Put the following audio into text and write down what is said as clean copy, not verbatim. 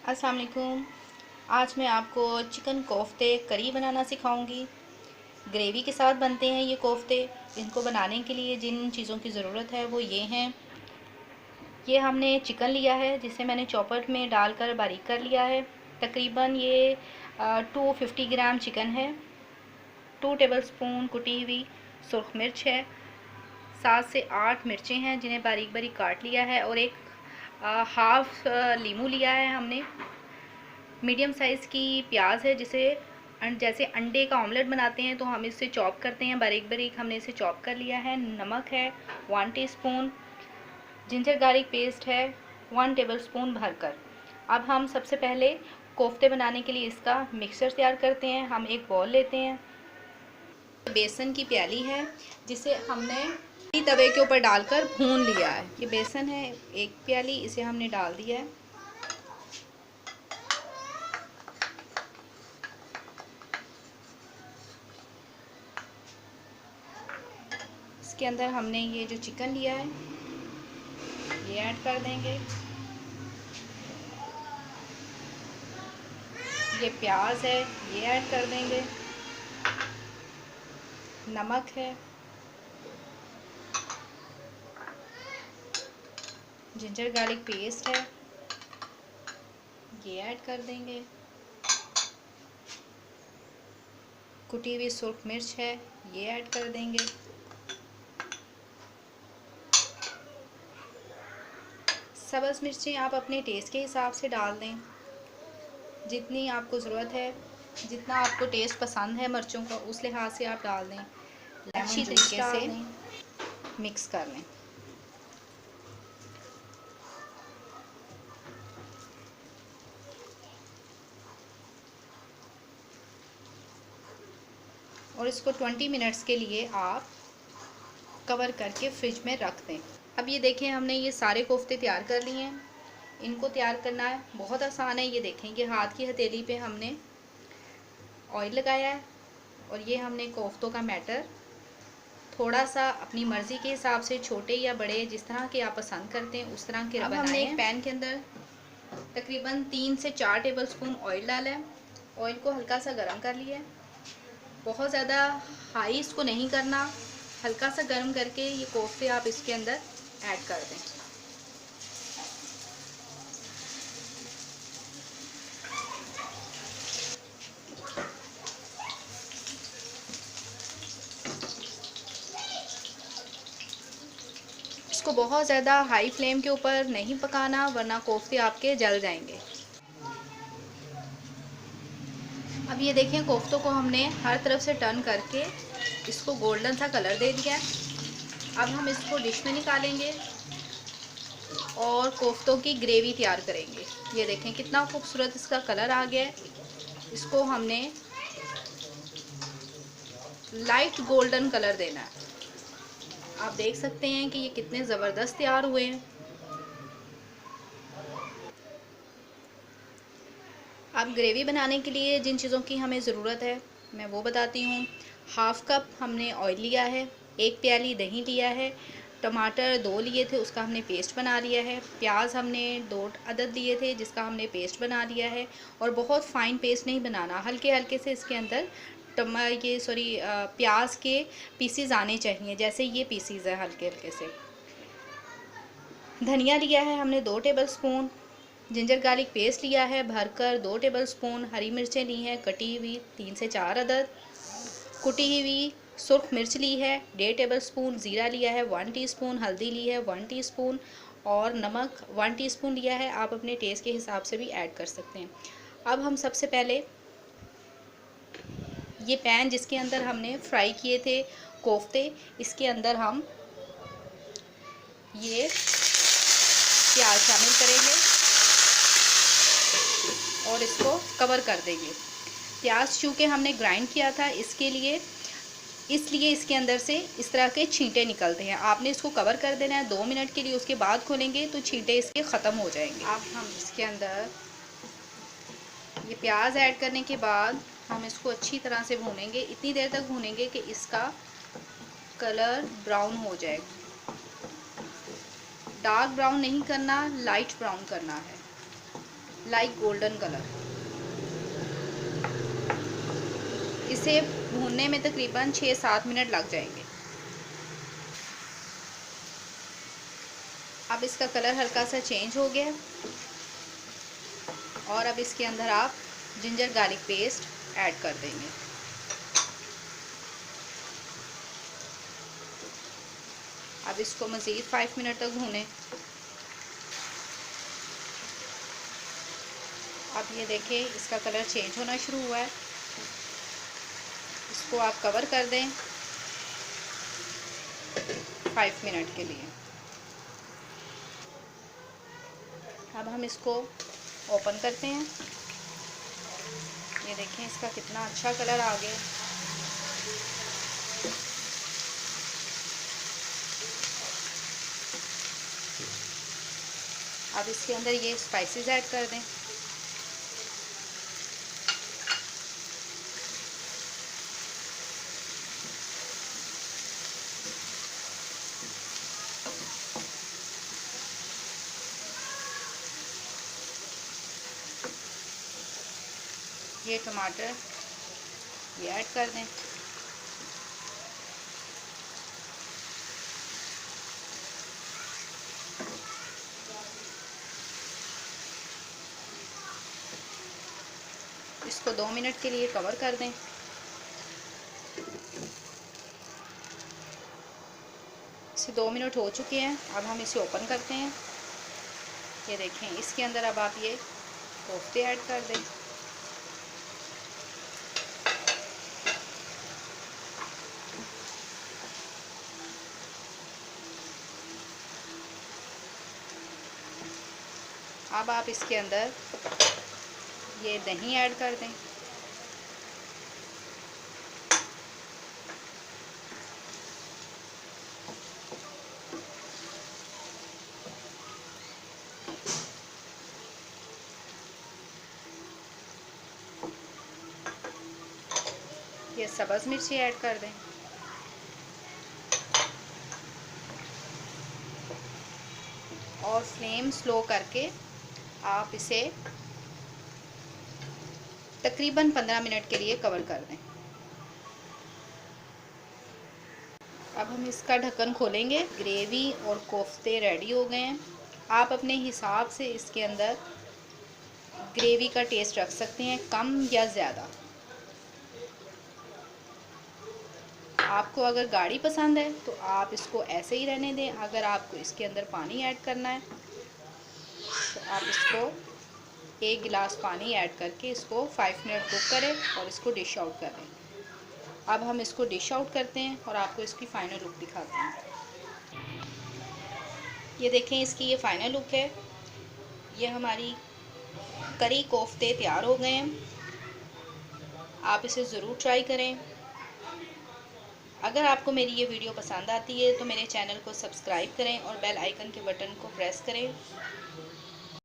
अस्सलाम वालेकुम। आज मैं आपको चिकन कोफ्ते करी बनाना सिखाऊंगी। ग्रेवी के साथ बनते हैं ये कोफ्ते। इनको बनाने के लिए जिन चीज़ों की ज़रूरत है वो ये हैं। ये हमने चिकन लिया है जिसे मैंने चॉपर में डालकर बारीक कर लिया है। तकरीबन ये 250 ग्राम चिकन है। 2 टेबलस्पून कुटी हुई सुरख मिर्च है। 7 से 8 मिर्चें हैं जिन्हें बारीक बारीक काट लिया है। और एक हाफ लीमू लिया है हमने। मीडियम साइज़ की प्याज है जिसे जैसे अंडे का ऑमलेट बनाते हैं तो हम इसे चॉप करते हैं बारीक बारीक, हमने इसे चॉप कर लिया है। नमक है 1 टीस्पून। जिंजर गार्लिक पेस्ट है 1 टेबलस्पून भरकर। अब हम सबसे पहले कोफ्ते बनाने के लिए इसका मिक्सचर तैयार करते हैं। हम एक बॉल लेते हैं। बेसन की प्याली है जिसे हमने तवे के ऊपर डालकर भून लिया है। ये बेसन है एक प्याली, इसे हमने डाल दिया है। इसके अंदर हमने ये जो चिकन लिया है ये ऐड कर देंगे। ये प्याज है ये ऐड कर देंगे। नमक है, जिंजर गार्लिक पेस्ट है ये ऐड कर देंगे। कुटी हुई सुरख मिर्च है ये ऐड कर देंगे। सब्ज़ मिर्चें आप अपने टेस्ट के हिसाब से डाल दें, जितनी आपको ज़रूरत है, जितना आपको टेस्ट पसंद है मिर्चों का उस लिहाज से आप डाल दें। अच्छी तरीके से मिक्स कर लें। और इसको 20 मिनट्स के लिए आप कवर करके फ्रिज में रख दें। अब ये देखें हमने ये सारे कोफ्ते तैयार कर लिए हैं। इनको तैयार करना है बहुत आसान है। ये देखें कि हाथ की हथेली पे हमने ऑयल लगाया है और ये हमने कोफ्तों का बैटर थोड़ा सा अपनी मर्ज़ी के हिसाब से छोटे या बड़े जिस तरह के आप पसंद करते हैं उस तरह के बनाए हैं। अब हमने एक पैन के अंदर तकरीबन 3 से 4 टेबलस्पून ऑयल डाला है। ऑयल को हल्का सा गर्म कर लिया है। बहुत ज़्यादा हाई इसको नहीं करना, हल्का सा गर्म करके ये कोफ्ते आप इसके अंदर ऐड कर दें। इसको बहुत ज़्यादा हाई फ्लेम के ऊपर नहीं पकाना वरना कोफ्ते आपके जल जाएंगे। अब ये देखें कोफ्तों को हमने हर तरफ से टर्न करके इसको गोल्डन सा कलर दे दिया है। अब हम इसको डिश में निकालेंगे और कोफ्तों की ग्रेवी तैयार करेंगे। ये देखें कितना खूबसूरत इसका कलर आ गया है। इसको हमने लाइट गोल्डन कलर देना है। आप देख सकते हैं कि ये कितने ज़बरदस्त तैयार हुए हैं। अब ग्रेवी बनाने के लिए जिन चीज़ों की हमें ज़रूरत है मैं वो बताती हूँ। हाफ़ कप हमने ऑयल लिया है, एक प्याली दही लिया है, टमाटर 2 लिए थे उसका हमने पेस्ट बना लिया है, प्याज हमने 2 अदद लिए थे जिसका हमने पेस्ट बना लिया है। और बहुत फ़ाइन पेस्ट नहीं बनाना, हल्के हल्के से इसके अंदर प्याज के पीसीज आने चाहिए, जैसे ये पीसीज है हल्के हल्के से। धनिया लिया है हमने 2 टेबलस्पून। जिंजर गार्लिक पेस्ट लिया है भरकर 2 टेबलस्पून। हरी मिर्चें ली हैं कटी हुई 3 से 4 अदद। कुटी हुई सुर्ख मिर्च ली है 1.5 टेबलस्पून। ज़ीरा लिया है 1 टीस्पून। हल्दी ली है 1 टीस्पून और नमक 1 टीस्पून लिया है। आप अपने टेस्ट के हिसाब से भी ऐड कर सकते हैं। अब हम सबसे पहले ये पैन जिसके अंदर हमने फ्राई किए थे कोफ्ते, इसके अंदर हम ये प्याज शामिल करेंगे और इसको कवर कर देंगे। प्याज चूँकि हमने ग्राइंड किया था इसलिए इसके अंदर से इस तरह के छींटे निकलते हैं। आपने इसको कवर कर देना है 2 मिनट के लिए, उसके बाद खोलेंगे तो छींटे इसके ख़त्म हो जाएंगे। अब हम इसके अंदर ये प्याज ऐड करने के बाद हम इसको अच्छी तरह से भूनेंगे। इतनी देर तक भूनेंगे कि इसका कलर ब्राउन हो जाए। डार्क ब्राउन नहीं करना, लाइट ब्राउन करना है। Light golden colour. इसे भूनने में तकरीबन 6-7 मिनट लग जाएंगे। अब इसका कलर हल्का सा चेंज हो गया और अब इसके अंदर आप जिंजर गार्लिक पेस्ट ऐड कर देंगे। अब इसको मज़ीद 5 मिनट तक भूनें। अब ये देखें इसका कलर चेंज होना शुरू हुआ है। इसको आप कवर कर दें 5 मिनट के लिए। अब हम इसको ओपन करते हैं। ये देखें इसका कितना अच्छा कलर आ गया। अब इसके अंदर ये स्पाइसेस ऐड कर दें। ये टमाटर ये ऐड कर दें। इसको 2 मिनट के लिए कवर कर दें। इसे 2 मिनट हो चुके हैं। अब हम इसे ओपन करते हैं। ये देखें इसके अंदर अब आप ये कोफ्ते ऐड कर दें। अब आप इसके अंदर ये दही ऐड कर दें। ये सब्ज़ मिर्ची ऐड कर दें। और फ्लेम स्लो करके आप इसे तकरीबन 15 मिनट के लिए कवर कर दें। अब हम इसका ढक्कन खोलेंगे। ग्रेवी और कोफ्ते रेडी हो गए हैं। आप अपने हिसाब से इसके अंदर ग्रेवी का टेस्ट रख सकते हैं, कम या ज़्यादा। आपको अगर गाढ़ी पसंद है तो आप इसको ऐसे ही रहने दें। अगर आपको इसके अंदर पानी ऐड करना है तो आप इसको 1 गिलास पानी ऐड करके इसको 5 मिनट कुक करें और इसको डिश आउट करें। अब हम इसको डिश आउट करते हैं और आपको इसकी फ़ाइनल लुक दिखाते हैं। ये देखें इसकी ये फ़ाइनल लुक है। ये हमारी करी कोफ्ते तैयार हो गए हैं। आप इसे ज़रूर ट्राई करें। अगर आपको मेरी ये वीडियो पसंद आती है तो मेरे चैनल को सब्सक्राइब करें और बेल आइकन के बटन को प्रेस करें